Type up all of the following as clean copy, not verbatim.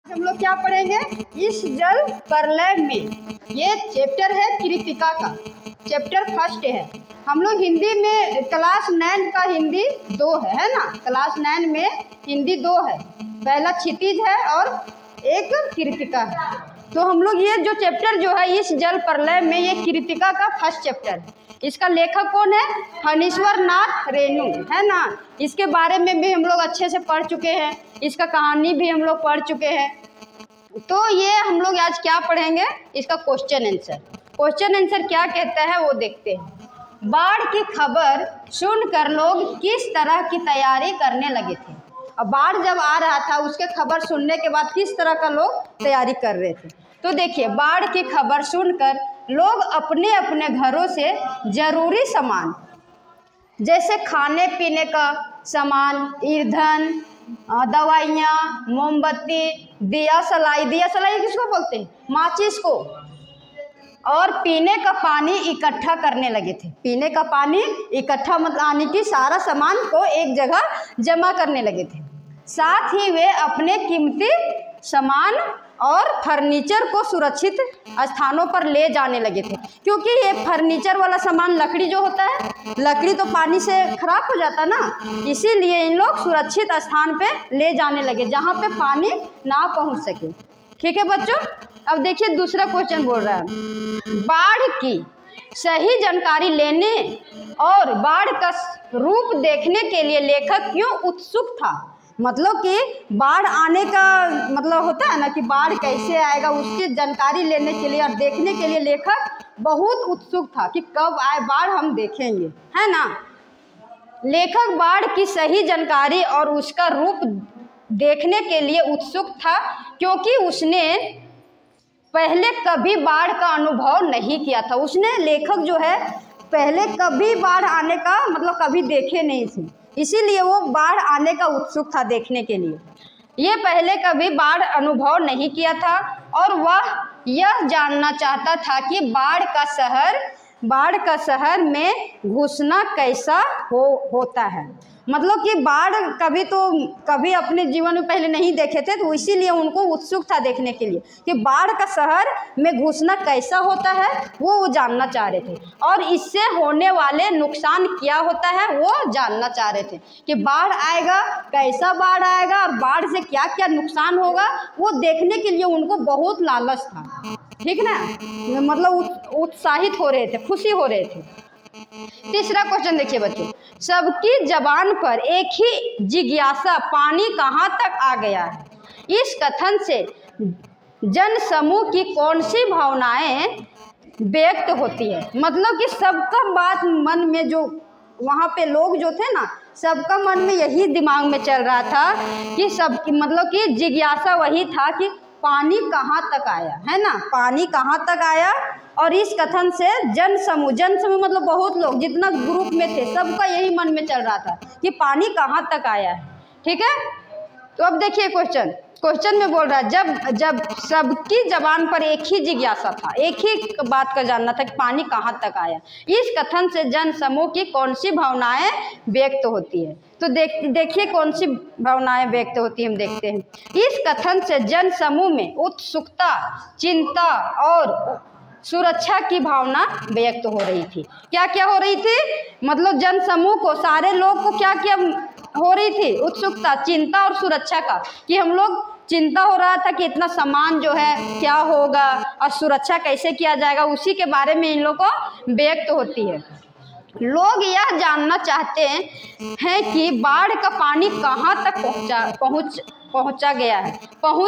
हम लोग क्या पढ़ेंगे इस जल प्रलय में। ये चैप्टर है कृतिका का, चैप्टर फर्स्ट है। हम लोग हिंदी में क्लास 9 का हिंदी 2 है ना, क्लास 9 में हिंदी 2 है, पहला क्षितिज है और एक कृतिका है। तो हम लोग ये जो चैप्टर जो है इस जल प्रलय में, ये कृतिका का फर्स्ट चैप्टर है। इसका लेखक कौन है? फणीश्वर नाथ रेणु, है ना। इसके बारे में भी हम लोग अच्छे से पढ़ चुके हैं, इसका कहानी भी हम लोग पढ़ चुके हैं। तो ये हम लोग आज क्या पढ़ेंगे, इसका क्वेश्चन आंसर। क्वेश्चन आंसर क्या कहता है वो देखते हैं। बाढ़ की खबर सुनकर लोग किस तरह की तैयारी करने लगे थे। अब बाढ़ जब आ रहा था उसके खबर सुनने के बाद किस तरह का लोग तैयारी कर रहे थे। तो देखिए, बाढ़ की खबर सुनकर लोग अपने अपने घरों से जरूरी सामान जैसे खाने पीने का सामान, ईंधन, दवाइयाँ, मोमबत्ती, दिया सलाई किसको बोलते हैं? माचिस को, और पीने का पानी इकट्ठा करने लगे थे। पीने का पानी इकट्ठा मतलब यानी कि सारा सामान को एक जगह जमा करने लगे थे। साथ ही वे अपने कीमती सामान और फर्नीचर को सुरक्षित स्थानों पर ले जाने लगे थे, क्योंकि ये फर्नीचर वाला सामान, लकड़ी जो होता है, लकड़ी तो पानी से खराब हो जाता ना, इसीलिए इन लोग सुरक्षित स्थान पे ले जाने लगे जहाँ पे पानी ना पहुँच सके। ठीक है बच्चों, अब देखिए दूसरा क्वेश्चन बोल रहा है, बाढ़ की सही जानकारी लेने और बाढ़ का रूप देखने के लिए लेखक क्यों उत्सुक था। मतलब कि बाढ़ आने का मतलब होता है ना कि बाढ़ कैसे आएगा, उसकी जानकारी लेने के लिए और देखने के लिए लेखक बहुत उत्सुक था कि कब आए बाढ़, हम देखेंगे, है ना। लेखक बाढ़ की सही जानकारी और उसका रूप देखने के लिए उत्सुक था क्योंकि उसने पहले कभी बाढ़ का अनुभव नहीं किया था। उसने, लेखक जो है, पहले कभी बाढ़ आने का मतलब कभी देखे नहीं थे, इसीलिए वो बाढ़ आने का उत्सुक था देखने के लिए। ये पहले कभी बाढ़ अनुभव नहीं किया था और वह यह जानना चाहता था कि बाढ़ का शहर में घुसना कैसा होता है। मतलब कि बाढ़ कभी अपने जीवन में पहले नहीं देखे थे, तो इसीलिए उनको उत्सुक था देखने के लिए कि बाढ़ का शहर में घुसना कैसा होता है, वो जानना चाह रहे थे। और इससे होने वाले नुकसान क्या होता है वो जानना चाह रहे थे कि बाढ़ आएगा, कैसा बाढ़ आएगा और बाढ़ से क्या क्या नुकसान होगा, वो देखने के लिए उनको बहुत लालच था। ठीक ना, मतलब उत्साहित हो रहे थे, खुशी हो रहे थे। तीसरा क्वेश्चन देखिए बच्चों, सबकी जबान पर एक ही जिज्ञासा, पानी कहाँ तक आ गया है। इस कथन से जन समूह की कौन सी भावनाएं व्यक्त होती है। मतलब कि सबका बात मन में, जो वहाँ पे लोग जो थे ना, सबका मन में यही दिमाग में चल रहा था कि मतलब कि जिज्ञासा वही था कि पानी कहाँ तक आया, है ना, पानी कहाँ तक आया। और इस कथन से जन समूह मतलब बहुत लोग, जितना ग्रुप में थे, सबका यही मन में चल रहा था कि पानी कहाँ तक आया है। ठीक है, तो अब देखिए क्वेश्चन में बोल रहा है, जब सबकी जबान पर एक ही जिज्ञासा था, एक ही बात का जानना था कि पानी कहाँ तक आया। इस कथन से जन समूह की कौन सी भावनाएं व्यक्त होती है। तो देखिए कौन सी भावनाएं व्यक्त होती है, हम देखते हैं। इस कथन से जन समूह में उत्सुकता, चिंता और सुरक्षा की भावना व्यक्त हो रही थी। क्या क्या हो रही थी? मतलब जन समूह को, सारे लोग को क्या क्या हो रही थी? उत्सुकता, चिंता और सुरक्षा का, कि हम लोग चिंता हो रहा था कि इतना सामान जो है क्या होगा और सुरक्षा कैसे किया जाएगा, उसी के बारे में इन लोगों को व्यक्त होती है। लोग यह जानना चाहते हैं कि बाढ़ का पानी कहाँ तक पहुँच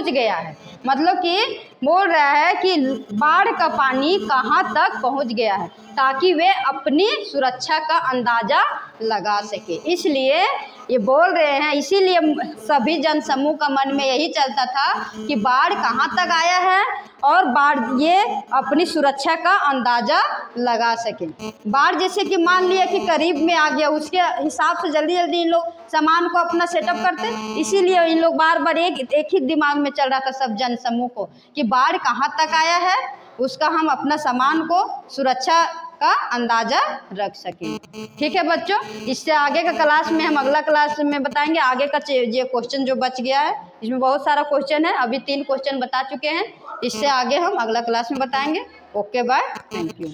गया है। मतलब कि बोल रहा है कि बाढ़ का पानी कहाँ तक पहुँच गया है, ताकि वे अपनी सुरक्षा का अंदाज़ा लगा सके। इसलिए ये बोल रहे हैं, इसीलिए सभी जन समूह का मन में यही चलता था कि बाढ़ कहाँ तक आया है और बाढ़ ये अपनी सुरक्षा का अंदाज़ा लगा सके। बाढ़ जैसे कि मान लिया कि करीब में आ गया, उसके हिसाब से जल्दी जल्दी इन लोग सामान को अपना सेटअप करते, इसीलिए इन लोग बार बार एक ही दिमाग में चल रहा था सब जन समूह को कि बाढ़ कहाँ तक आया है, उसका हम अपना सामान को सुरक्षा का अंदाजा रख सकें। ठीक है बच्चों, इससे आगे का क्लास में हम अगला क्लास में बताएंगे। आगे का ये क्वेश्चन जो बच गया है, इसमें बहुत सारा क्वेश्चन है, अभी 3 क्वेश्चन बता चुके हैं। इससे आगे हम अगला क्लास में बताएंगे। Okay bye, thank you.